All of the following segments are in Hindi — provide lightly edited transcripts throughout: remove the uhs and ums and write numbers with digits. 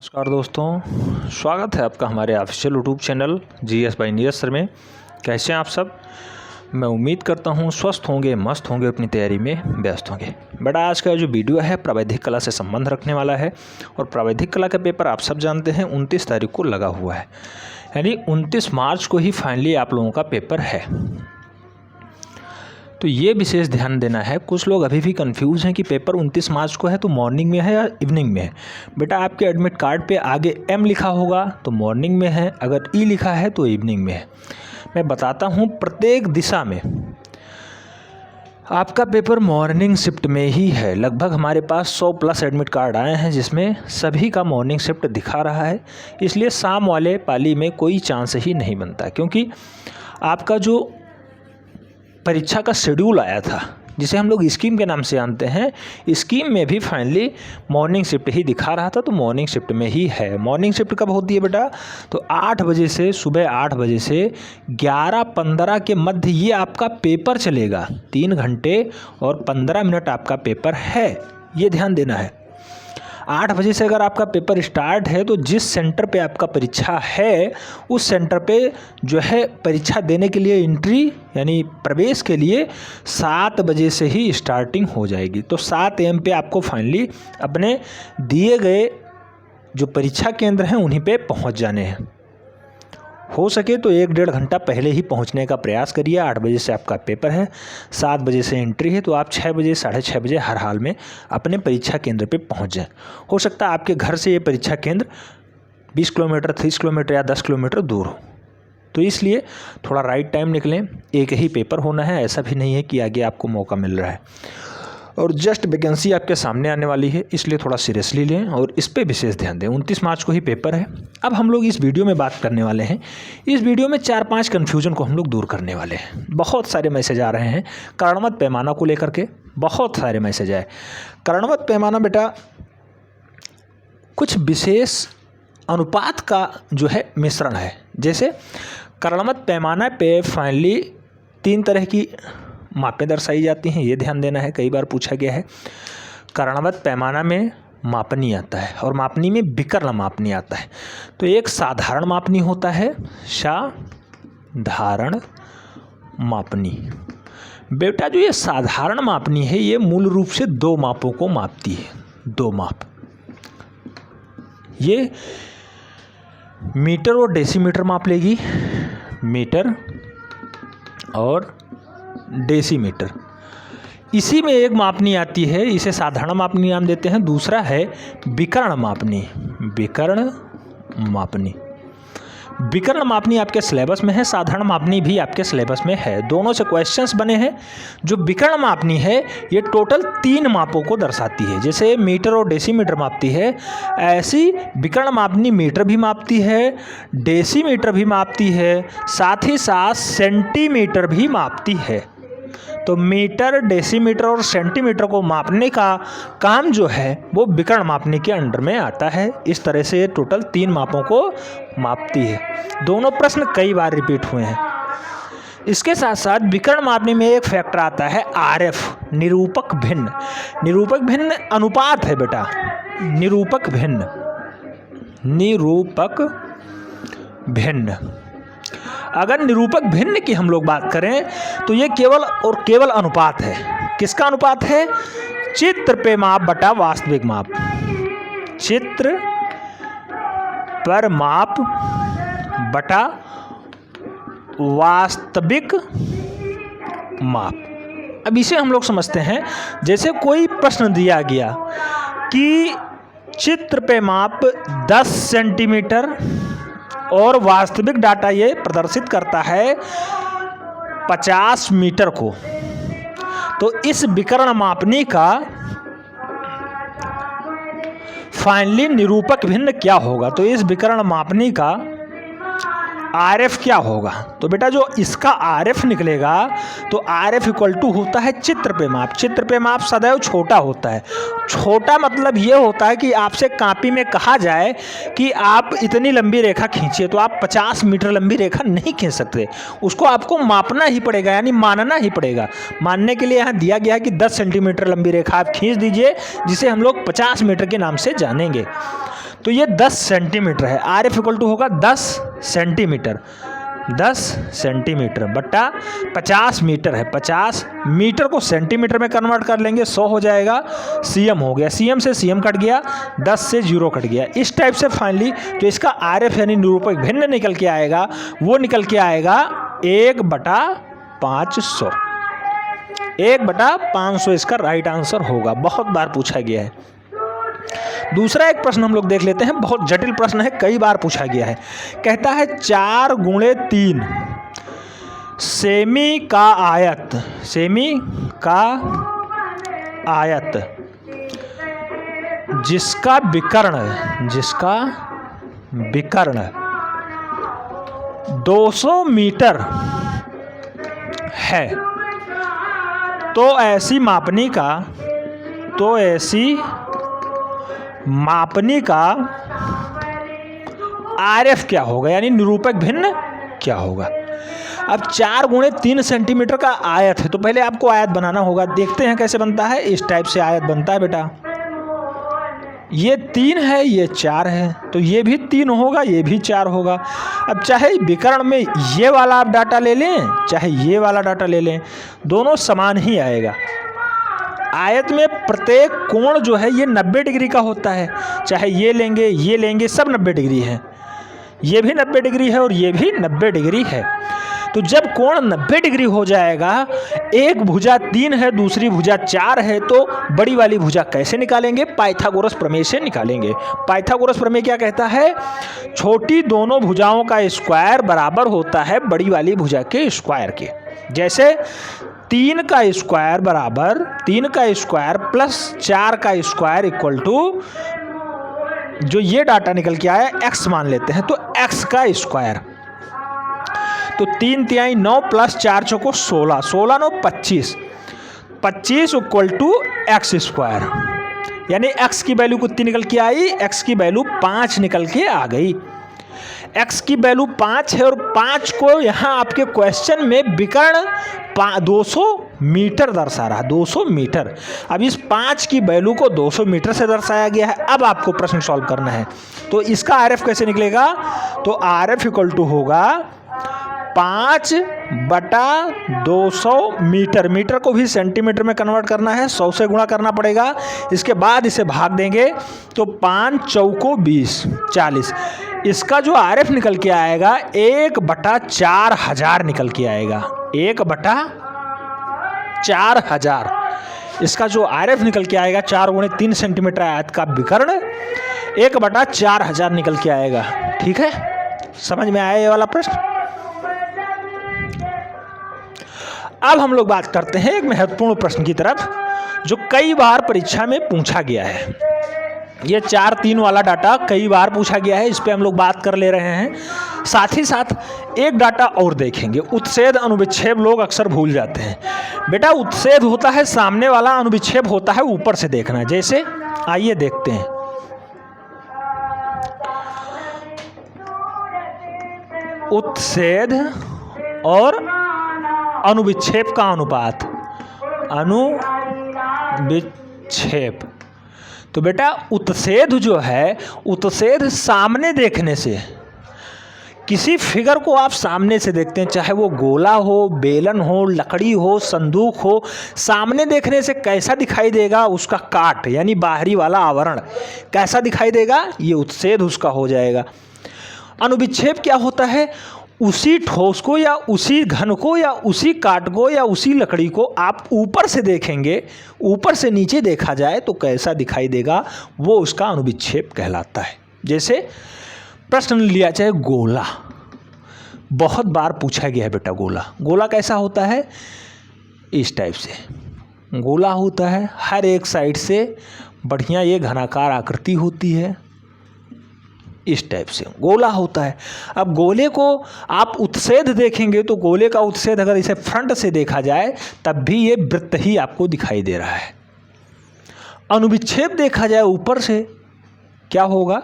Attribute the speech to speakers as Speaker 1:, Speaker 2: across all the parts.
Speaker 1: नमस्कार दोस्तों, स्वागत है आपका हमारे official YouTube channel GS bye Neeraj sir में। कैसे हैं आप सब? मैं उम्मीद करता हूं स्वस्थ होंगे, मस्त होंगे, अपनी तैयारी में व्यस्त होंगे। बड़ा आज का जो वीडियो है प्रावैधिक कला से संबंध रखने वाला है और प्रावैधिक कला का पेपर आप सब जानते हैं 29 तारीख को लगा हुआ है, यानी 29 मार्च को ही फाइनली आप लोगों का पेपर है। तो ये विशेष ध्यान देना है, कुछ लोग अभी भी कंफ्यूज हैं कि पेपर 29 मार्च को है तो मॉर्निंग में है या इवनिंग में है। बेटा आपके एडमिट कार्ड पे आगे एम लिखा होगा तो मॉर्निंग में है, अगर ई लिखा है तो इवनिंग में है। मैं बताता हूँ प्रत्येक दिशा में आपका पेपर मॉर्निंग शिफ्ट में ही है। लगभग हमारे पास 100+ एडमिट कार्ड आए हैं जिसमें सभी का मॉर्निंग शिफ्ट दिखा रहा है, इसलिए शाम वाले पाली में कोई चांस ही नहीं बनता, क्योंकि आपका जो परीक्षा का शेड्यूल आया था जिसे हम लोग स्कीम के नाम से जानते हैं, स्कीम में भी फाइनली मॉर्निंग शिफ्ट ही दिखा रहा था, तो मॉर्निंग शिफ्ट में ही है। मॉर्निंग शिफ्ट कब होती है बेटा? तो 8 बजे से, सुबह 8 बजे से 11:15 के मध्य ये आपका पेपर चलेगा। 3 घंटे और 15 मिनट आपका पेपर है, ये ध्यान देना है। 8 बजे से अगर आपका पेपर स्टार्ट है तो जिस सेंटर पे आपका परीक्षा है उस सेंटर पे जो है परीक्षा देने के लिए एंट्री यानी प्रवेश के लिए 7 बजे से ही स्टार्टिंग हो जाएगी। तो 7 AM पे आपको फाइनली अपने दिए गए जो परीक्षा केंद्र हैं उन्हीं पे पहुंच जाने हैं। हो सके तो 1-1.5 घंटा पहले ही पहुंचने का प्रयास करिए। 8 बजे से आपका पेपर है, 7 बजे से एंट्री है, तो आप 6 बजे, 6:30 बजे हर हाल में अपने परीक्षा केंद्र पे पहुंच जाएं। हो सकता है आपके घर से ये परीक्षा केंद्र 20 किलोमीटर, 30 किलोमीटर या 10 किलोमीटर दूर हो, तो इसलिए थोड़ा राइट टाइम निकलें। एक ही पेपर होना है, ऐसा भी नहीं है कि आगे आपको मौका मिल रहा है। और जस्ट वैकेंसी आपके सामने आने वाली है, इसलिए थोड़ा सीरियसली लें और इस पे विशेष ध्यान दें। 29 मार्च को ही पेपर है। अब हम लोग इस वीडियो में बात करने वाले हैं, इस वीडियो में 4-5 कन्फ्यूजन को हम लोग दूर करने वाले हैं। बहुत सारे मैसेज आ रहे हैं कर्णवत पैमाना को लेकर के, बहुत सारे मैसेज आए। कर्णवत पैमाना बेटा कुछ विशेष अनुपात का जो है मिश्रण है। जैसे कर्णवत पैमाना पे फाइनली 3 तरह की मापें दर्शाई जाती हैं, ये ध्यान देना है, कई बार पूछा गया है। कर्णवत पैमाना में मापनी आता है और मापनी में विकर्ण मापनी आता है। तो एक साधारण मापनी होता है, साधारण मापनी। बेटा जो ये साधारण मापनी है ये मूल रूप से 2 मापों को मापती है। 2 माप, ये मीटर और डेसीमीटर माप लेगी, मीटर और डेसीमीटर। इसी में एक मापनी आती है, इसे साधारण मापनी नाम देते हैं। दूसरा है विकर्ण मापनी। विकर्ण मापनी, विकर्ण मापनी आपके सिलेबस में है, साधारण मापनी भी आपके सिलेबस में है। दोनों से क्वेश्चंस बने हैं। जो विकर्ण मापनी है ये टोटल 3 मापों को दर्शाती है। जैसे मीटर और डेसीमीटर मापती है, ऐसी विकर्ण मापनी मीटर भी मापती है, डेसीमीटर भी मापती है, साथ ही साथ सेंटीमीटर भी मापती है। तो मीटर, डेसीमीटर और सेंटीमीटर को मापने का काम जो है वो विकर्ण मापनी के अंडर में आता है। इस तरह से ये टोटल 3 मापों को मापती है। दोनों प्रश्न कई बार रिपीट हुए हैं। इसके साथ साथ विकर्ण मापनी में एक फैक्टर आता है RF, निरूपक भिन्न। निरूपक भिन्न अनुपात है बेटा, निरूपक भिन्न, निरूपक भिन्न। अगर निरूपक भिन्न की हम लोग बात करें तो ये केवल और केवल अनुपात है। किसका अनुपात है? चित्र पे माप बटा वास्तविक माप। चित्र पर माप बटा वास्तविक माप। अब इसे हम लोग समझते हैं। जैसे कोई प्रश्न दिया गया कि चित्र पे माप 10 सेंटीमीटर और वास्तविक डाटा ये प्रदर्शित करता है 50 मीटर को, तो इस विकर्ण मापनी का फाइनली निरूपक भिन्न क्या होगा? तो इस विकर्ण मापनी का RF क्या होगा? तो बेटा जो इसका RF निकलेगा तो RF इक्वल टू होता है चित्र पे माप। चित्र पे माप सदैव छोटा होता है। छोटा मतलब ये होता है कि आपसे कॉपी में कहा जाए कि आप इतनी लंबी रेखा खींचिए, तो आप 50 मीटर लंबी रेखा नहीं खींच सकते, उसको आपको मापना ही पड़ेगा, यानी मानना ही पड़ेगा। मानने के लिए यहाँ दिया गया है कि 10 सेंटीमीटर लंबी रेखा आप खींच दीजिए, जिसे हम लोग 50 मीटर के नाम से जानेंगे। तो ये 10 सेंटीमीटर है। आर एफ इक्वल टू होगा 10 सेंटीमीटर, 10 सेंटीमीटर बट्टा 50 मीटर है। 50 मीटर को सेंटीमीटर में कन्वर्ट कर लेंगे, 100 हो जाएगा, सीएम हो गया, सीएम से सीएम कट गया, 10 से 0 कट गया। इस टाइप से फाइनली जो इसका आर एफ यानी निरूपक भिन्न निकल के आएगा वो निकल के आएगा 1/500। 1/500 इसका राइट आंसर होगा। बहुत बार पूछा गया है। दूसरा एक प्रश्न हम लोग देख लेते हैं, बहुत जटिल प्रश्न है, कई बार पूछा गया है। कहता है 4 × 3 सेमी का आयत, सेमी का आयत जिसका विकर्ण 200 मीटर है, तो ऐसी मापनी का आर एफ क्या होगा, यानी निरूपक भिन्न क्या होगा। अब 4 × 3 सेंटीमीटर का आयत है, तो पहले आपको आयत बनाना होगा। देखते हैं कैसे बनता है। इस टाइप से आयत बनता है बेटा। ये 3 है, ये 4 है, तो ये भी 3 होगा, ये भी 4 होगा। अब चाहे विकर्ण में ये वाला आप डाटा ले लें, चाहे ये वाला डाटा ले लें, दोनों समान ही आएगा। आयत में प्रत्येक कोण जो है ये 90 डिग्री का होता है। चाहे ये लेंगे, सब 90 डिग्री है। ये भी 90 डिग्री है और ये भी 90 डिग्री है। तो जब कोण 90 डिग्री हो जाएगा, एक भुजा 3 है, दूसरी भुजा 4 है, तो बड़ी वाली भुजा कैसे निकालेंगे? पाइथागोरस प्रमेय से निकालेंगे। पाइथागोरस प्रमेय क्या कहता है? छोटी दोनों भुजाओं का स्क्वायर बराबर होता है बड़ी वाली भुजा के स्क्वायर के। जैसे 3 का स्क्वायर बराबर 3 का स्क्वायर प्लस 4 का स्क्वायर इक्वल टू, जो ये डाटा निकल के आया x मान लेते हैं, तो x का स्क्वायर, तो 3 तिहाई 9 प्लस 4 चौको 16, 16 9 25, 25 इक्वल टू एक्स स्क्वायर, यानी x की वैल्यू कितनी निकल के आई? x की वैल्यू 5 निकल के आ गई। x की वैल्यू 5 है और 5 को यहाँ आपके क्वेश्चन में विकर्ण 200 मीटर दर्शा रहा, 200 मीटर। अब इस 5 की वैल्यू को 200 मीटर से दर्शाया गया है। अब आपको प्रश्न सॉल्व करना है, तो इसका आर एफ कैसे निकलेगा? तो आर एफ इक्वल टू होगा 5/200 मीटर। मीटर को भी सेंटीमीटर में कन्वर्ट करना है, 100 से गुणा करना पड़ेगा। इसके बाद इसे भाग देंगे तो 5 चौको 20, 40। इसका जो आर एफ निकल के आएगा 1/4000 निकल के आएगा। 1/4000 इसका जो आर एफ निकल के आएगा। 4 × 3 सेंटीमीटर आयत का विकर्ण 1/4000 निकल के आएगा। ठीक है, समझ में आया ये वाला प्रश्न? अब हम लोग बात करते हैं एक महत्वपूर्ण प्रश्न की तरफ, जो कई बार परीक्षा में पूछा गया है। ये 4-3 वाला डाटा कई बार पूछा गया है, इस पे हम लोग बात कर ले रहे हैं। साथ ही साथ एक डाटा और देखेंगे, उत्सेद अनुविच्छेद लोग अक्सर भूल जाते हैं। बेटा उत्सेद होता है सामने वाला, अनुविच्छेद होता है ऊपर से देखना। जैसे आइए देखते हैं, उत्सेद और अनुविच्छेद का अनुपात, अनुविच्छेद। तो बेटा उत्सेद जो है, उत्सेद सामने देखने से, किसी फिगर को आप सामने से देखते हैं, चाहे वो गोला हो, बेलन हो, लकड़ी हो, संदूक हो, सामने देखने से कैसा दिखाई देगा? उसका काट यानी बाहरी वाला आवरण कैसा दिखाई देगा? ये उत्सेद उसका हो जाएगा। अनुविच्छेद क्या होता है? उसी ठोस को या उसी घन को या उसी काट को या उसी लकड़ी को आप ऊपर से देखेंगे, ऊपर से नीचे देखा जाए तो कैसा दिखाई देगा, वो उसका अनुविच्छेद कहलाता है। जैसे प्रश्न लिया चाहे गोला, बहुत बार पूछा गया है बेटा गोला। गोला कैसा होता है? इस टाइप से गोला होता है, हर एक साइड से बढ़िया ये घनाकार आकृति होती है, इस टाइप से गोला होता है। अब गोले को आप उत्सेद देखेंगे तो गोले का उत्सेद अगर इसे फ्रंट से देखा जाए तब भी ये वृत्त ही आपको दिखाई दे रहा है। अनुविच्छेद देखा जाए ऊपर से, क्या होगा?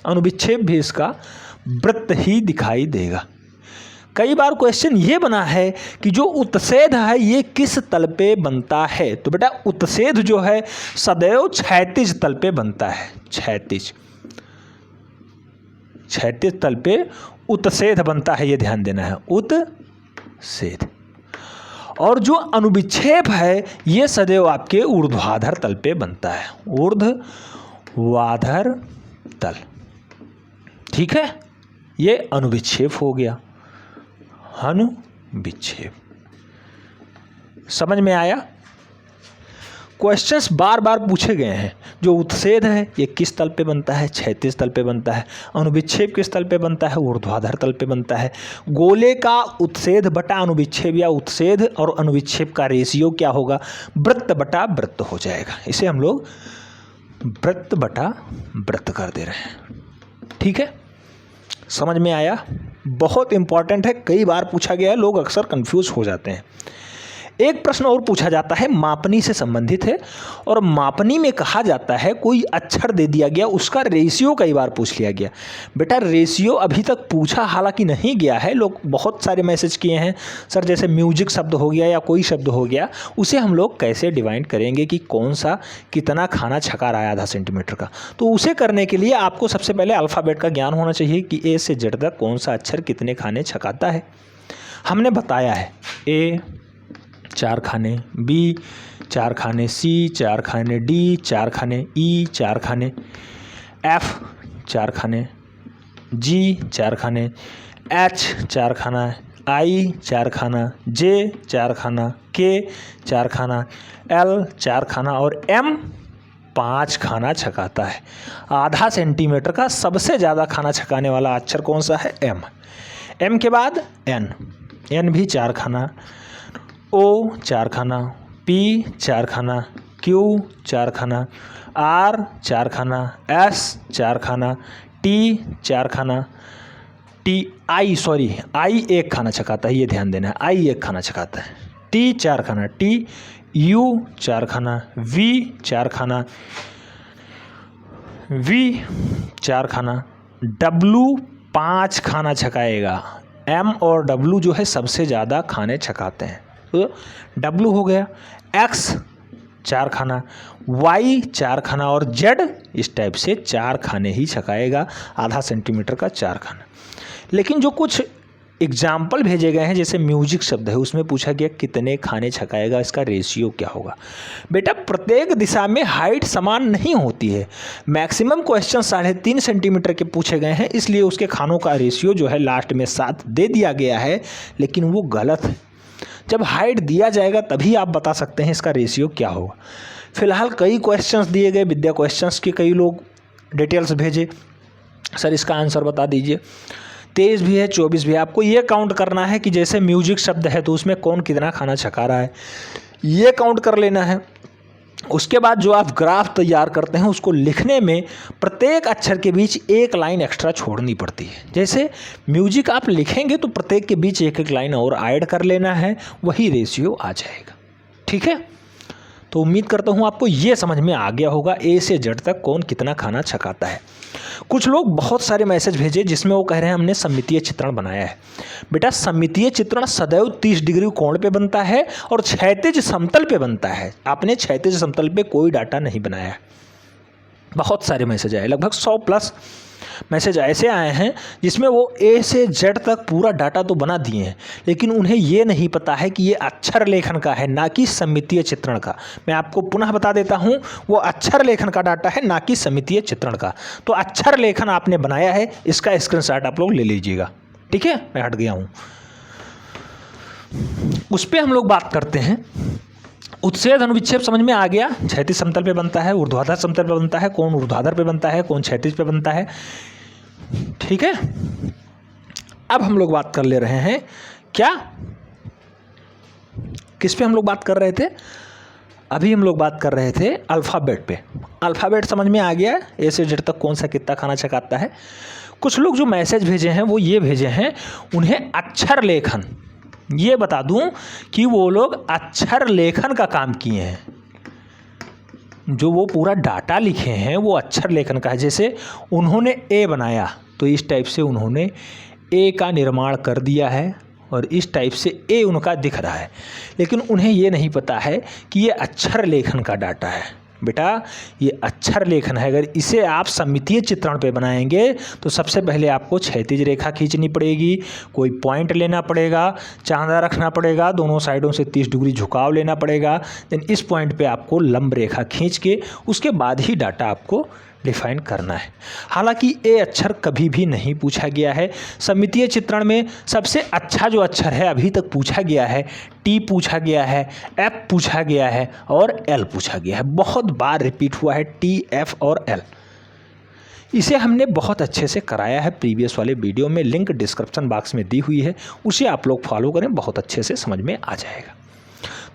Speaker 1: अनुविच्छेद भी इसका वृत्त ही दिखाई देगा। कई बार क्वेश्चन ये बना है कि जो उत्सेद है ये किस तल पे बनता है? तो बेटा उत्सेद जो है सदैव क्षैतिज तल पे बनता है, क्षैतिज। क्षैतिज तल पे उत्सेध बनता है, ये ध्यान देना है, उत्सेध। और जो अनुविक्षेप है ये सदैव आपके ऊर्ध्वाधर तल पे बनता है, ऊर्ध्वाधर तल। ठीक है, ये अनुविक्षेप हो गया, अनुविक्षेप। समझ में आया? क्वेश्चंस बार बार पूछे गए हैं। जो उत्सेध है ये किस तल पे बनता है? क्षैतिज तल पे बनता है। अनुविक्षेप किस तल पे बनता है? ऊर्ध्वाधर तल पे बनता है। गोले का उत्सेध बटा अनुविक्षेप या उत्सेध और अनुविक्षेप का रेशियो क्या होगा? वृत्त बटा वृत्त हो जाएगा। इसे हम लोग वृत्त बटा वृत्त कर दे रहे हैं। ठीक है, समझ में आया? बहुत इंपॉर्टेंट है, कई बार पूछा गया है, लोग अक्सर कंफ्यूज हो जाते हैं। एक प्रश्न और पूछा जाता है, मापनी से संबंधित है, और मापनी में कहा जाता है कोई अक्षर दे दिया गया, उसका रेशियो कई बार पूछ लिया गया। बेटा रेशियो अभी तक पूछा हालांकि नहीं गया है, लोग बहुत सारे मैसेज किए हैं सर, जैसे म्यूजिक शब्द हो गया या कोई शब्द हो गया, उसे हम लोग कैसे डिवाइड करेंगे कि कौन सा कितना खाना छका रहा है आधा सेंटीमीटर का। तो उसे करने के लिए आपको सबसे पहले अल्फ़ाबेट का ज्ञान होना चाहिए कि ए से जेड तक कौन सा अक्षर कितने खाने छकाता है। हमने बताया है ए 4 खाने, बी 4 खाने, सी 4 खाने, डी 4 खाने, ई 4 खाने, एफ 4 खाने, जी 4 खाने, एच 4 खाना, आई 4 खाना, जे 4 खाना, के 4 खाना, एल 4 खाना और एम 5 खाना छकाता है। आधा सेंटीमीटर का सबसे ज़्यादा खाना छकाने वाला अक्षर कौन सा है? एम। एम के बाद एन, एन भी 4 खाना, ओ 4 खाना, पी 4 खाना, क्यू 4 खाना, आर 4 खाना, एस 4 खाना, टी 4 खाना, आई 1 खाना छकाता है, ये ध्यान देना है, आई 1 खाना छकाता है, टी 4 खाना, टी यू 4 खाना, वी 4 खाना, वी 4 खाना, डब्लू 5 खाना छकाएगा। एम और डब्लू जो है सबसे ज़्यादा खाने छकाते हैं, तो डब्लू हो गया। एक्स 4 खाना, वाई 4 खाना और जेड इस टाइप से 4 खाने ही छकाएगा, आधा सेंटीमीटर का 4 खाना। लेकिन जो कुछ एग्जाम्पल भेजे गए हैं, जैसे म्यूजिक शब्द है, उसमें पूछा गया कितने खाने छकाएगा, इसका रेशियो क्या होगा। बेटा प्रत्येक दिशा में हाइट समान नहीं होती है। मैक्सिमम क्वेश्चन 3.5 सेंटीमीटर के पूछे गए हैं, इसलिए उसके खानों का रेशियो जो है लास्ट में 7 दे दिया गया है, लेकिन वो गलत है। जब हाइट दिया जाएगा तभी आप बता सकते हैं इसका रेशियो क्या होगा। फिलहाल कई क्वेश्चंस दिए गए, विद्या क्वेश्चंस के कई लोग डिटेल्स भेजे, सर इसका आंसर बता दीजिए। 23 भी है, 24 भी है। आपको ये काउंट करना है कि जैसे म्यूजिक शब्द है तो उसमें कौन कितना खाना छका रहा है, ये काउंट कर लेना है। उसके बाद जो आप ग्राफ तैयार करते हैं उसको लिखने में प्रत्येक अक्षर के बीच एक लाइन एक्स्ट्रा छोड़नी पड़ती है। जैसे म्यूजिक आप लिखेंगे तो प्रत्येक के बीच एक लाइन और ऐड कर लेना है, वही रेशियो आ जाएगा। ठीक है, तो उम्मीद करता हूँ आपको ये समझ में आ गया होगा ए से जेड तक कौन कितना खाना छकाता है। कुछ लोग बहुत सारे मैसेज भेजे जिसमें वो कह रहे हैं हमने सममितीय चित्रण बनाया है। बेटा सममितीय चित्रण सदैव 30 डिग्री कोण पे बनता है और क्षैतिज समतल पे बनता है। आपने क्षैतिज समतल पे कोई डाटा नहीं बनाया है। बहुत सारे मैसेज आए, लगभग 100+ मैसेज ऐसे आए हैं जिसमें वो ए से जेड तक पूरा डाटा तो बना दिए हैं, लेकिन उन्हें ये नहीं पता है कि ये अक्षर लेखन का है, ना कि सममितीय चित्रण का। मैं आपको पुनः बता देता हूँ, वो अक्षर लेखन का डाटा है, ना कि सममितीय चित्रण का। तो अक्षर लेखन आपने बनाया है, इसका स्क्रीनशॉट आप लोग ले लीजिएगा। ठीक है, मैं हट गया हूँ, उस पर हम लोग बात करते हैं। उत्सेध अनुविक्षेप समझ में आ गया। क्षैतिज समतल पे बनता है, ऊर्ध्वाधर समतल पे बनता है, कौन ऊर्ध्वाधर पे बनता है, कौन क्षैतिज पे बनता है। ठीक है, अब हम लोग बात कर ले रहे हैं क्या, किस पे हम लोग बात कर रहे थे? अभी हम लोग बात कर रहे थे अल्फ़ाबेट पे। अल्फ़ाबेट समझ में आ गया, ए से जेड तक कौन सा कितना खाना छकाता है। कुछ लोग जो मैसेज भेजे हैं वो ये भेजे हैं, उन्हें अक्षर लेखन, ये बता दूं कि वो लोग अक्षर लेखन का काम किए हैं। जो वो पूरा डाटा लिखे हैं वो अक्षर लेखन का है। जैसे उन्होंने ए बनाया तो इस टाइप से उन्होंने ए का निर्माण कर दिया है और इस टाइप से ए उनका दिख रहा है, लेकिन उन्हें ये नहीं पता है कि ये अक्षर लेखन का डाटा है। बेटा ये अक्षर लेखन है, अगर इसे आप सममितीय चित्रण पे बनाएंगे तो सबसे पहले आपको क्षैतिज रेखा खींचनी पड़ेगी, कोई पॉइंट लेना पड़ेगा, चांदा रखना पड़ेगा, दोनों साइडों से 30 डिग्री झुकाव लेना पड़ेगा। देन इस पॉइंट पे आपको लंब रेखा खींच के उसके बाद ही डाटा आपको डिफाइन करना है। हालांकि ए अक्षर कभी भी नहीं पूछा गया है। सममितीय चित्रण में सबसे अच्छा जो अक्षर है अभी तक पूछा गया है, टी पूछा गया है, एफ पूछा गया है और एल पूछा गया है। बहुत बार रिपीट हुआ है टी, एफ और एल। इसे हमने बहुत अच्छे से कराया है प्रीवियस वाले वीडियो में, लिंक डिस्क्रिप्शन बॉक्स में दी हुई है, उसे आप लोग फॉलो करें, बहुत अच्छे से समझ में आ जाएगा।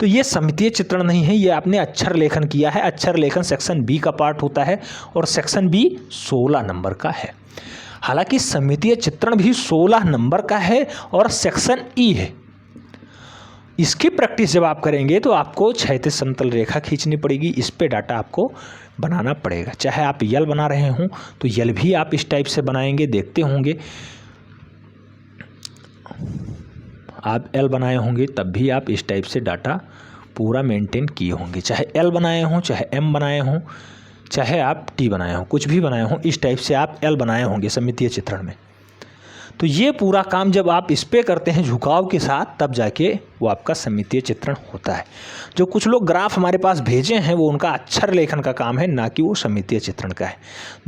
Speaker 1: तो ये सममितीय चित्रण नहीं है, ये आपने अक्षर लेखन किया है। अक्षर लेखन सेक्शन बी का पार्ट होता है और सेक्शन बी 16 नंबर का है। हालांकि सममितीय चित्रण भी 16 नंबर का है और सेक्शन ई है। इसकी प्रैक्टिस जब आप करेंगे तो आपको क्षैतिज समतल रेखा खींचनी पड़ेगी, इस पे डाटा आपको बनाना पड़ेगा। चाहे आप यल बना रहे हों तो यल भी आप इस टाइप से बनाएंगे, देखते होंगे आप एल बनाए होंगे तब भी आप इस टाइप से डाटा पूरा मेंटेन किए होंगे। चाहे एल बनाए हों, चाहे एम बनाए हों, चाहे आप टी बनाए हों, कुछ भी बनाए हों, इस टाइप से आप एल बनाए होंगे सममितीय चित्रण में। तो ये पूरा काम जब आप इस पे करते हैं झुकाव के साथ, तब जाके वो आपका सममितीय चित्रण होता है। जो कुछ लोग ग्राफ हमारे पास भेजे हैं वो उनका अक्षर लेखन का काम है, ना कि वो सममितीय चित्रण का है।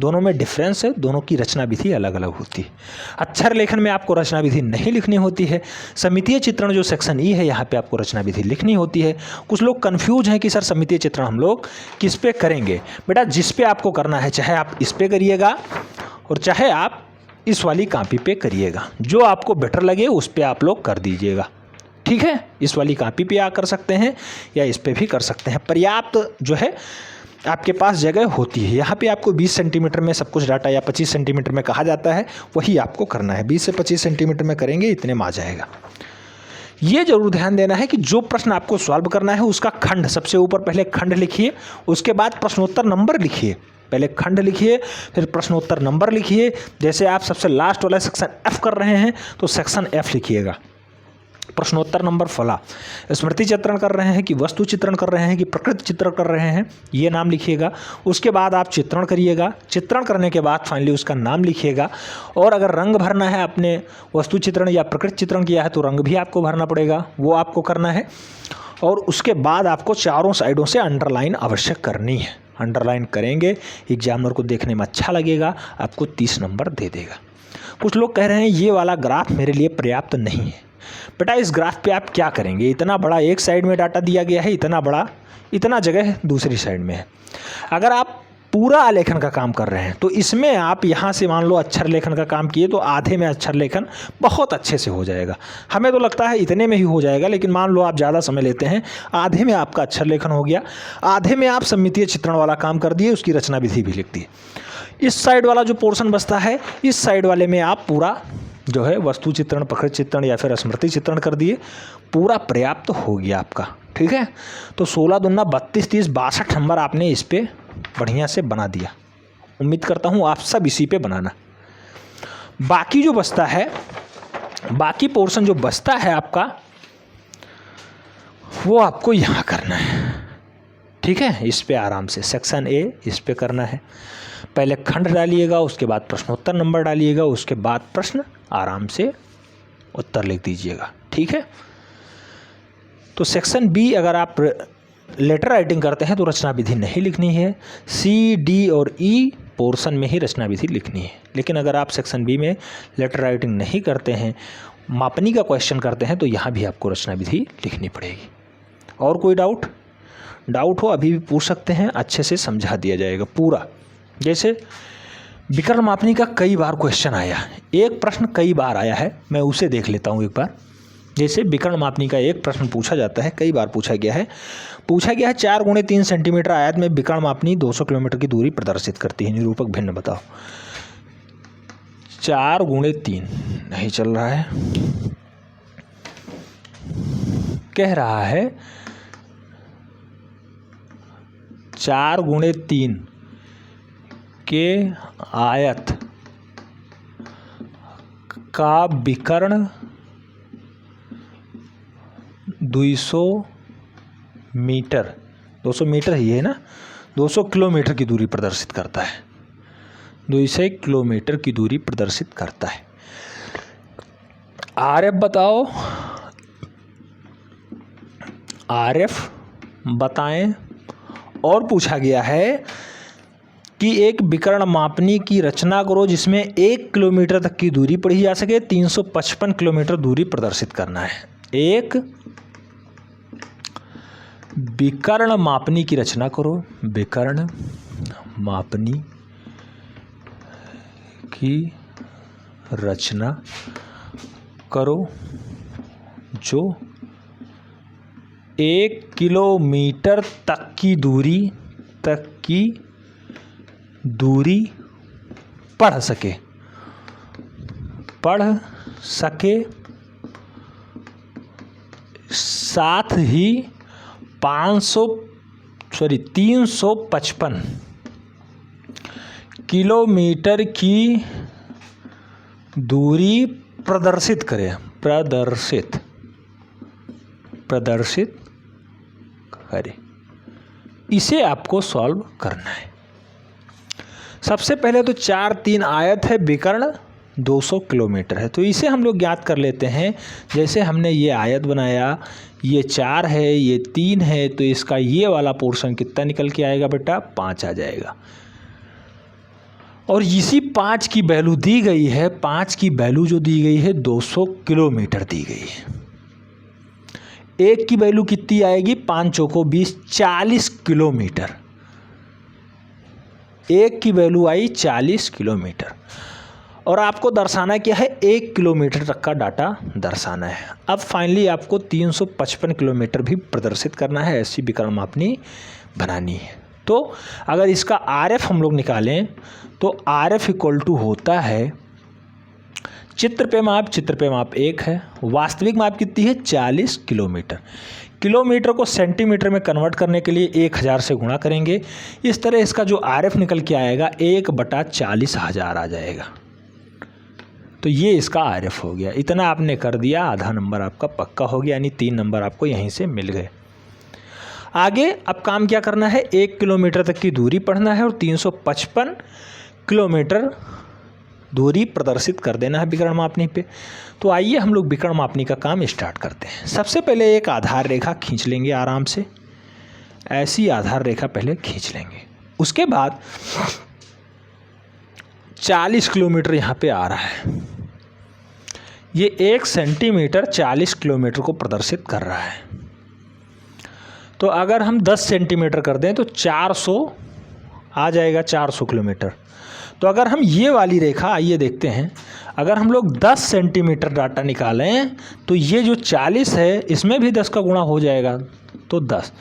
Speaker 1: दोनों में डिफरेंस है, दोनों की रचना विधि अलग अलग होती है। अक्षर लेखन में आपको रचना विधि नहीं लिखनी होती है। सममितीय चित्रण जो सेक्शन ई है यहाँ पे आपको रचना विधि लिखनी होती है। कुछ लोग कन्फ्यूज हैं कि सर सममितीय चित्रण हम लोग किस पे करेंगे। बेटा जिस पे आपको करना है, चाहे आप इस पे करिएगा और चाहे आप इस वाली कॉपी पे करिएगा, जो आपको बेटर लगे उस पे आप लोग कर दीजिएगा। ठीक है, इस वाली कॉपी पे आप कर सकते हैं या इस पे भी कर सकते हैं। पर्याप्त जो है आपके पास जगह होती है। यहाँ पे आपको 20 सेंटीमीटर में सब कुछ डाटा या 25 सेंटीमीटर में कहा जाता है, वही आपको करना है। 20 से 25 सेंटीमीटर में करेंगे इतने में आ जाएगा। ये जरूर ध्यान देना है कि जो प्रश्न आपको सॉल्व करना है उसका खंड, सबसे ऊपर पहले खंड लिखिए, उसके बाद प्रश्नोत्तर नंबर लिखिए। पहले खंड लिखिए, फिर प्रश्नोत्तर नंबर लिखिए। जैसे आप सबसे लास्ट वाला सेक्शन एफ कर रहे हैं तो सेक्शन एफ लिखिएगा। प्रश्नोत्तर नंबर फला, स्मृति चित्रण कर रहे हैं कि वस्तु चित्रण कर रहे हैं कि प्रकृति चित्रण कर रहे हैं, ये नाम लिखिएगा। उसके बाद आप चित्रण करिएगा। चित्रण करने के बाद फाइनली उसका नाम लिखिएगा। और अगर रंग भरना है, आपने वस्तु चित्रण या प्रकृति चित्रण किया है तो रंग भी आपको भरना पड़ेगा, वो आपको करना है। और उसके बाद आपको चारों साइडों से अंडरलाइन आवश्यक करनी है। अंडरलाइन करेंगे, एग्जामिनर को देखने में अच्छा लगेगा, आपको 30 नंबर दे देगा। कुछ लोग कह रहे हैं ये वाला ग्राफ मेरे लिए पर्याप्त नहीं है। बेटा इस ग्राफ पे आप क्या करेंगे, इतना बड़ा एक साइड में डाटा दिया गया है, इतना जगह दूसरी साइड में है। अगर आप पूरा आलेखन का काम कर रहे हैं तो इसमें आप यहाँ से मान लो अक्षर लेखन का काम किए तो आधे में अक्षर लेखन बहुत अच्छे से हो जाएगा। हमें तो लगता है इतने में ही हो जाएगा, लेकिन मान लो आप ज़्यादा समय लेते हैं, आधे में आपका अक्षर लेखन हो गया, आधे में आप सममितीय चित्रण वाला काम कर दिए, उसकी रचना विधि भी लिख दी। इस साइड वाला जो पोर्शन बचता है, इस साइड वाले में आप पूरा जो है वस्तु चित्रण, प्रकृति चित्रण या फिर स्मृति चित्रण कर दिए, पूरा पर्याप्त हो गया आपका। ठीक है, तो 16 दूना 32, 30, 62 नंबर आपने इस पे बढ़िया से बना दिया। उम्मीद करता हूँ आप सब इसी पे बनाना। बाकी जो बचता है, बाकी पोर्शन जो बचता है आपका, वो आपको यहाँ करना है। ठीक है, इस पे आराम से सेक्शन ए इस पे करना है। पहले खंड डालिएगा, उसके बाद प्रश्नोत्तर नंबर डालिएगा, उसके बाद प्रश्न, आराम से उत्तर लिख दीजिएगा। ठीक है, तो सेक्शन बी अगर आप लेटर राइटिंग करते हैं तो रचना विधि नहीं लिखनी है। सी, डी और ई पोर्शन में ही रचना विधि लिखनी है। लेकिन अगर आप सेक्शन बी में लेटर राइटिंग नहीं करते हैं, मापनी का क्वेश्चन करते हैं, तो यहाँ भी आपको रचना विधि लिखनी पड़ेगी। और कोई डाउट हो अभी भी पूछ सकते हैं, अच्छे से समझा दिया जाएगा पूरा। जैसे विकर्ण मापनी का कई बार क्वेश्चन आया, एक प्रश्न कई बार आया है, मैं उसे देख लेता हूँ एक बार। जैसे विकर्ण मापनी का एक प्रश्न पूछा जाता है, कई बार पूछा गया है 4 × 3 सेंटीमीटर आयत में विकर्ण मापनी 200 किलोमीटर की दूरी प्रदर्शित करती है, निरूपक भिन्न बताओ। 4 × 3 नहीं चल रहा है, कह रहा है 4 × 3 के आयत का विकर्ण 200 मीटर ही है ना, 200 किलोमीटर की दूरी प्रदर्शित करता है, 200 किलोमीटर की दूरी प्रदर्शित करता है। RF बताओ, RF बताएं। और पूछा गया है कि एक विकर्ण मापनी की रचना करो जिसमें 1 किलोमीटर तक की दूरी पढ़ी जा सके, 355 किलोमीटर दूरी प्रदर्शित करना है। एक विकर्ण मापनी की रचना करो, विकर्ण मापनी की रचना करो जो 1 किलोमीटर तक की दूरी पढ़ सके साथ ही 355 किलोमीटर की दूरी प्रदर्शित करे, प्रदर्शित करे। इसे आपको सॉल्व करना है। सबसे पहले तो 4 3 आयत है, विकर्ण 200 किलोमीटर है, तो इसे हम लोग ज्ञात कर लेते हैं। जैसे हमने ये आयत बनाया, ये 4 है, ये 3 है, तो इसका ये वाला पोर्शन कितना निकल के आएगा बेटा? 5 आ जाएगा। और इसी 5 की वैल्यू दी गई है, 5 की वैल्यू जो दी गई है 200 किलोमीटर दी गई है। 1 की वैल्यू कितनी आएगी? 5 चौको 20, 40 किलोमीटर। 1 की वैल्यू आई 40 किलोमीटर। और आपको दर्शाना क्या है? 1 किलोमीटर तक का डाटा दर्शाना है। अब फाइनली आपको 355 किलोमीटर भी प्रदर्शित करना है, ऐसी विकर्ण मापनी बनानी है। तो अगर इसका RF हम लोग निकालें तो RF इक्वल टू होता है चित्र पे माप 1 है, वास्तविक माप कितनी है? 40 किलोमीटर। किलोमीटर को सेंटीमीटर में कन्वर्ट करने के लिए 1000 से गुणा करेंगे। इस तरह इसका जो RF निकल के आएगा 1/40,000 आ जाएगा। तो ये इसका RF हो गया। इतना आपने कर दिया, आधा नंबर आपका पक्का हो गया, यानी 3 नंबर आपको यहीं से मिल गए। आगे अब काम क्या करना है? 1 किलोमीटर तक की दूरी पढ़ना है और 355 किलोमीटर दूरी प्रदर्शित कर देना है विकर्ण मापनी पे। तो आइए हम लोग विकर्ण मापनी का काम स्टार्ट करते हैं। सबसे पहले एक आधार रेखा खींच लेंगे आराम से, ऐसी आधार रेखा पहले खींच लेंगे। उसके बाद 40 किलोमीटर यहाँ पे आ रहा है, ये 1 सेंटीमीटर 40 किलोमीटर को प्रदर्शित कर रहा है। तो अगर हम 10 सेंटीमीटर कर दें तो 400 आ जाएगा, 400 किलोमीटर। तो अगर हम ये वाली रेखा, आइए देखते हैं, अगर हम लोग 10 सेंटीमीटर डाटा निकालें तो ये जो 40 है इसमें भी 10 का गुणा हो जाएगा, तो 10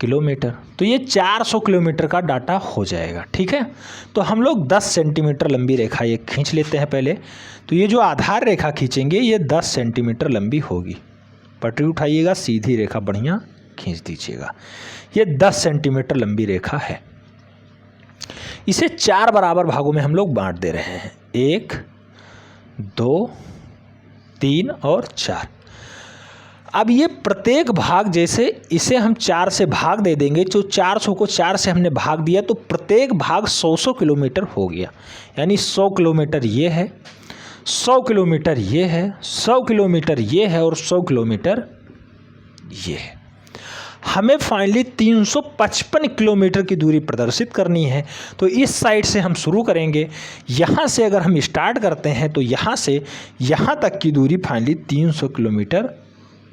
Speaker 1: किलोमीटर। तो ये 400 किलोमीटर का डाटा हो जाएगा। ठीक है, तो हम लोग 10 सेंटीमीटर लंबी रेखा ये खींच लेते हैं पहले। तो ये जो आधार रेखा खींचेंगे ये 10 सेंटीमीटर लंबी होगी। पटरी उठाइएगा, सीधी रेखा बढ़िया खींच दीजिएगा। ये 10 सेंटीमीटर लंबी रेखा है। इसे 4 बराबर भागों में हम लोग बांट दे रहे हैं, 1 2 3 और 4। अब ये प्रत्येक भाग, जैसे इसे हम 4 से भाग दे देंगे, जो 400 को 4 से हमने भाग दिया तो प्रत्येक भाग 100 किलोमीटर हो गया। यानी 100 किलोमीटर ये है, 100 किलोमीटर ये है, 100 किलोमीटर ये है और 100 किलोमीटर ये है। हमें फाइनली 355 किलोमीटर की दूरी प्रदर्शित करनी है। तो इस साइड से हम शुरू करेंगे। यहाँ से अगर हम स्टार्ट करते हैं तो यहाँ से यहाँ तक की दूरी फाइनली 300 किलोमीटर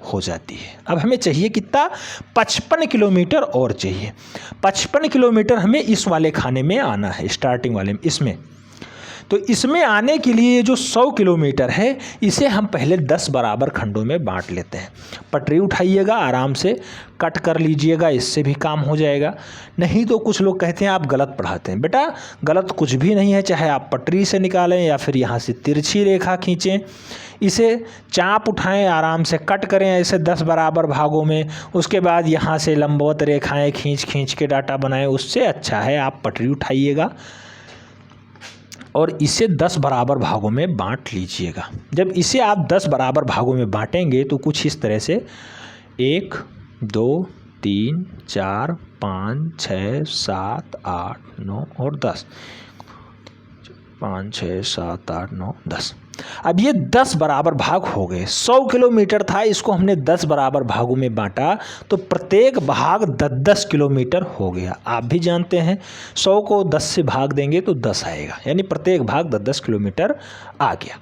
Speaker 1: हो जाती है। अब हमें चाहिए कितना? 55 किलोमीटर और चाहिए। 55 किलोमीटर हमें इस वाले खाने में आना है, स्टार्टिंग वाले में, इसमें। तो इसमें आने के लिए जो 100 किलोमीटर है इसे हम पहले 10 बराबर खंडों में बांट लेते हैं। पटरी उठाइएगा, आराम से कट कर लीजिएगा, इससे भी काम हो जाएगा। नहीं तो कुछ लोग कहते हैं आप गलत पढ़ाते हैं। बेटा गलत कुछ भी नहीं है, चाहे आप पटरी से निकालें या फिर यहाँ से तिरछी रेखा खींचें, इसे चाप उठाएं, आराम से कट करें ऐसे 10 बराबर भागों में। उसके बाद यहाँ से लंबवत रेखाएँ खींच के डाटा बनाएं। उससे अच्छा है आप पटरी उठाइएगा और इसे 10 बराबर भागों में बांट लीजिएगा। जब इसे आप 10 बराबर भागों में बांटेंगे तो कुछ इस तरह से 1 2 3 4 5 6 7 8 9 और 10। 5 6 7 8 9 10। अब ये 10 बराबर भाग हो गए। 100 किलोमीटर था, इसको हमने 10 बराबर भागों में बांटा तो प्रत्येक भाग 10-10 किलोमीटर हो गया। आप भी जानते हैं 100 को 10 से भाग देंगे तो 10 आएगा, यानी प्रत्येक भाग 10-10 किलोमीटर आ गया।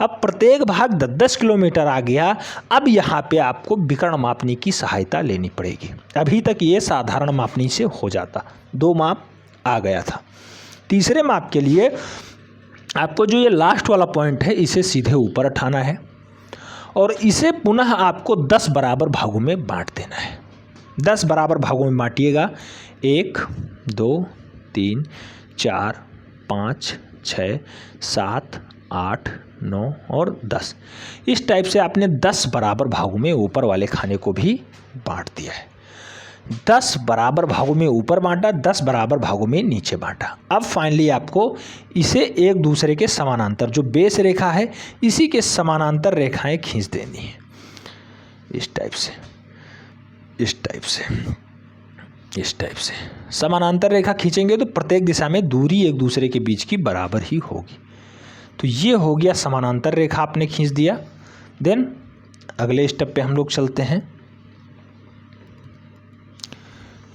Speaker 1: अब प्रत्येक भाग 10-10 किलोमीटर आ गया। अब यहाँ पे आपको विकर्ण मापनी की सहायता लेनी पड़ेगी। अभी तक ये साधारण मापनी से हो जाता, 2 माप आ गया था। तीसरे माप के लिए आपको जो ये लास्ट वाला पॉइंट है इसे सीधे ऊपर उठाना है और इसे पुनः आपको 10 बराबर भागों में बांट देना है। 10 बराबर भागों में बांटिएगा। 1 2 3 4 5 6 7 8 9 और 10। इस टाइप से आपने 10 बराबर भागों में ऊपर वाले खाने को भी बांट दिया है। 10 बराबर भागों में ऊपर बांटा, 10 बराबर भागों में नीचे बांटा। अब फाइनली आपको इसे एक दूसरे के समानांतर, जो बेस रेखा है इसी के समानांतर रेखाएं खींच देनी है। इस टाइप से, इस टाइप से, इस टाइप से समानांतर रेखा खींचेंगे तो प्रत्येक दिशा में दूरी एक दूसरे के बीच की बराबर ही होगी। तो ये हो गया समानांतर रेखा आपने खींच दिया। देन अगले स्टेप पे हम लोग चलते हैं।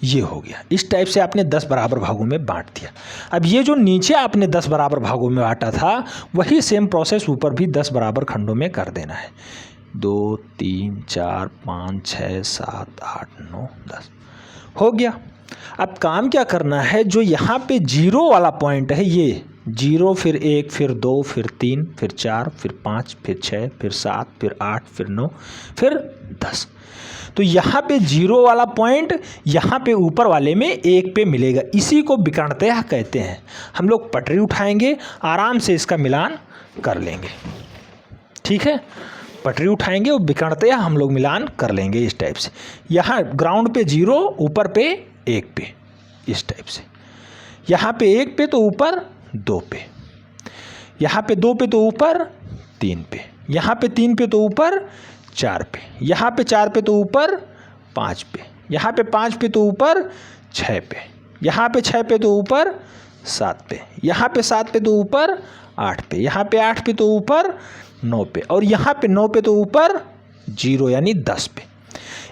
Speaker 1: ये हो गया। इस टाइप से आपने 10 बराबर भागों में बांट दिया। अब ये जो नीचे आपने 10 बराबर भागों में बांटा था वही सेम प्रोसेस ऊपर भी 10 बराबर खंडों में कर देना है। 2 3 4 5 6 7 8 9 10 हो गया। अब काम क्या करना है, जो यहाँ पे 0 वाला पॉइंट है, ये 0 फिर 1 फिर 2 फिर 3 फिर 4 फिर 5 फिर 6 फिर 7 फिर 8 फिर 9 फिर 10। तो यहाँ पे 0 वाला पॉइंट यहाँ पे ऊपर वाले में 1 पे मिलेगा। इसी को विकर्णतः कहते हैं। हम लोग पटरी उठाएंगे, आराम से इसका मिलान कर लेंगे। ठीक है, पटरी उठाएंगे और विकर्णतः हम लोग मिलान कर लेंगे इस टाइप से। यहाँ ग्राउंड पे 0, ऊपर पे 1 पे, इस टाइप से। यहाँ पे 1 पे तो ऊपर 2 पे, यहाँ पे 2 पे तो ऊपर 3 पे, यहाँ पे 3 पे तो ऊपर 4 पे, यहाँ पे 4 पे तो ऊपर 5 पे, यहाँ पे 5 पे तो ऊपर 6 पे, यहाँ पे 6 पे तो ऊपर 7 पे, यहाँ पे 7 पे तो ऊपर 8 पे, यहाँ पे 8 पे तो ऊपर 9 पे और यहाँ पे 9 पे तो ऊपर 0 यानी 10 पे।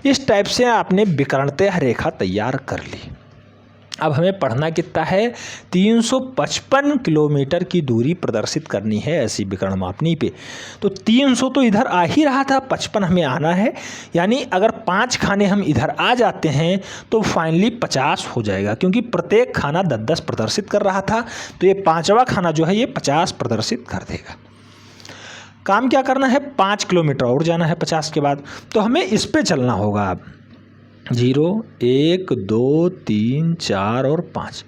Speaker 1: इस टाइप से आपने विकर्णतः रेखा तैयार कर ली। अब हमें पढ़ना कितना है, 355 किलोमीटर की दूरी प्रदर्शित करनी है ऐसी विकर्ण मापनी पे। तो 300 तो इधर आ ही रहा था, 55 हमें आना है, यानी अगर 5 खाने हम इधर आ जाते हैं तो फाइनली 50 हो जाएगा, क्योंकि प्रत्येक खाना 10-10 प्रदर्शित कर रहा था। तो ये 5वां खाना जो है ये 50 प्रदर्शित कर देगा। काम क्या करना है, 5 किलोमीटर और जाना है 50 के बाद। तो हमें इस पे चलना होगा। अब 0 1 2 3 4 और 5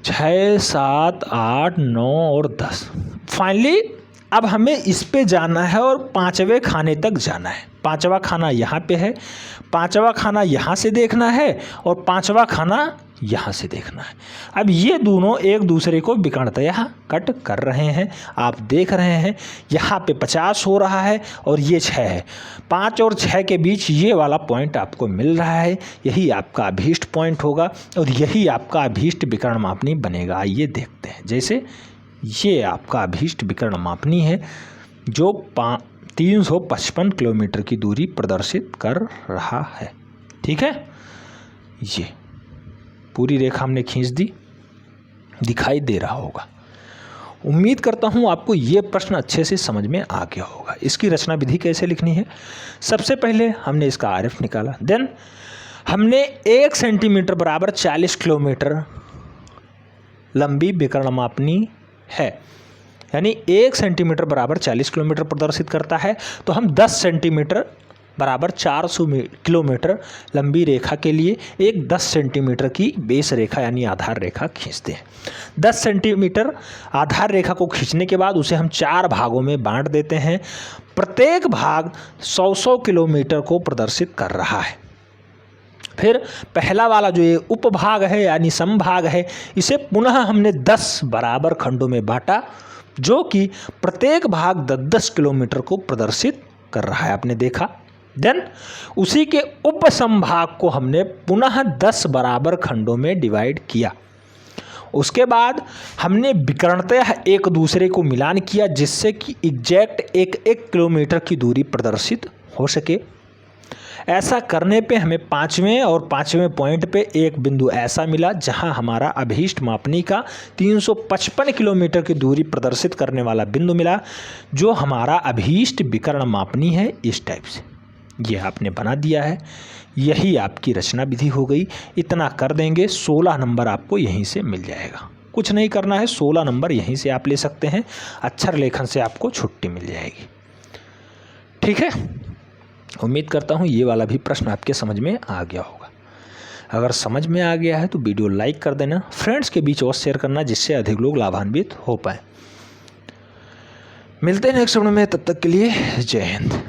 Speaker 1: 6 7 8 9 और 10। फाइनली अब हमें इस पे जाना है और 5वें खाने तक जाना है। 5वां खाना यहाँ पे है, 5वां खाना यहाँ से देखना है और 5वां खाना यहाँ से देखना है। अब ये दोनों एक दूसरे को विकर्णतः कट कर रहे हैं। आप देख रहे हैं यहाँ पे 50 हो रहा है और ये 6 है। 5 और 6 के बीच ये वाला पॉइंट आपको मिल रहा है, यही आपका अभीष्ट पॉइंट होगा और यही आपका अभीष्ट विकर्ण मापनी बनेगा। आइए देखते हैं। जैसे ये आपका अभीष्ट विकर्ण मापनी है जो 355 किलोमीटर की दूरी प्रदर्शित कर रहा है। ठीक है, ये पूरी रेखा हमने खींच दी, दिखाई दे रहा होगा। उम्मीद करता हूँ आपको ये प्रश्न अच्छे से समझ में आ गया होगा। इसकी रचना विधि कैसे लिखनी है, सबसे पहले हमने इसका आरएफ निकाला। देन हमने 1 सेंटीमीटर बराबर 40 किलोमीटर लंबी विकर्ण मापनी है, यानी 1 सेंटीमीटर बराबर 40 किलोमीटर प्रदर्शित करता है। तो हम 10 सेंटीमीटर बराबर 400 किलोमीटर लंबी रेखा के लिए एक 10 सेंटीमीटर की बेस रेखा यानी आधार रेखा खींचते हैं। 10 सेंटीमीटर आधार रेखा को खींचने के बाद उसे हम 4 भागों में बांट देते हैं। प्रत्येक भाग 100-100 किलोमीटर को प्रदर्शित कर रहा है। फिर पहला वाला जो ये उपभाग है यानी समभाग है, इसे पुनः हमने 10 बराबर खंडों में बांटा, जो कि प्रत्येक भाग 10-10 किलोमीटर को प्रदर्शित कर रहा है। आपने देखा देन उसी के उपसंभाग को हमने पुनः 10 बराबर खंडों में डिवाइड किया। उसके बाद हमने विकर्णतः एक दूसरे को मिलान किया जिससे कि एग्जैक्ट 1 किलोमीटर की दूरी प्रदर्शित हो सके। ऐसा करने पे हमें पाँचवें पॉइंट पे एक बिंदु ऐसा मिला जहां हमारा अभीष्ट मापनी का 355 किलोमीटर की दूरी प्रदर्शित करने वाला बिंदु मिला, जो हमारा अभीष्ट विकर्ण मापनी है। इस टाइप से ये आपने बना दिया है। यही आपकी रचना विधि हो गई। इतना कर देंगे, 16 नंबर आपको यहीं से मिल जाएगा। कुछ नहीं करना है, 16 नंबर यहीं से आप ले सकते हैं। अक्षर लेखन से आपको छुट्टी मिल जाएगी। ठीक है, उम्मीद करता हूँ ये वाला भी प्रश्न आपके समझ में आ गया होगा। अगर समझ में आ गया है तो वीडियो लाइक कर देना, फ्रेंड्स के बीच और शेयर करना जिससे अधिक लोग लाभान्वित हो पाए। मिलते हैं नेक्स्ट वीडियो में, तब तक के लिए जय हिंद।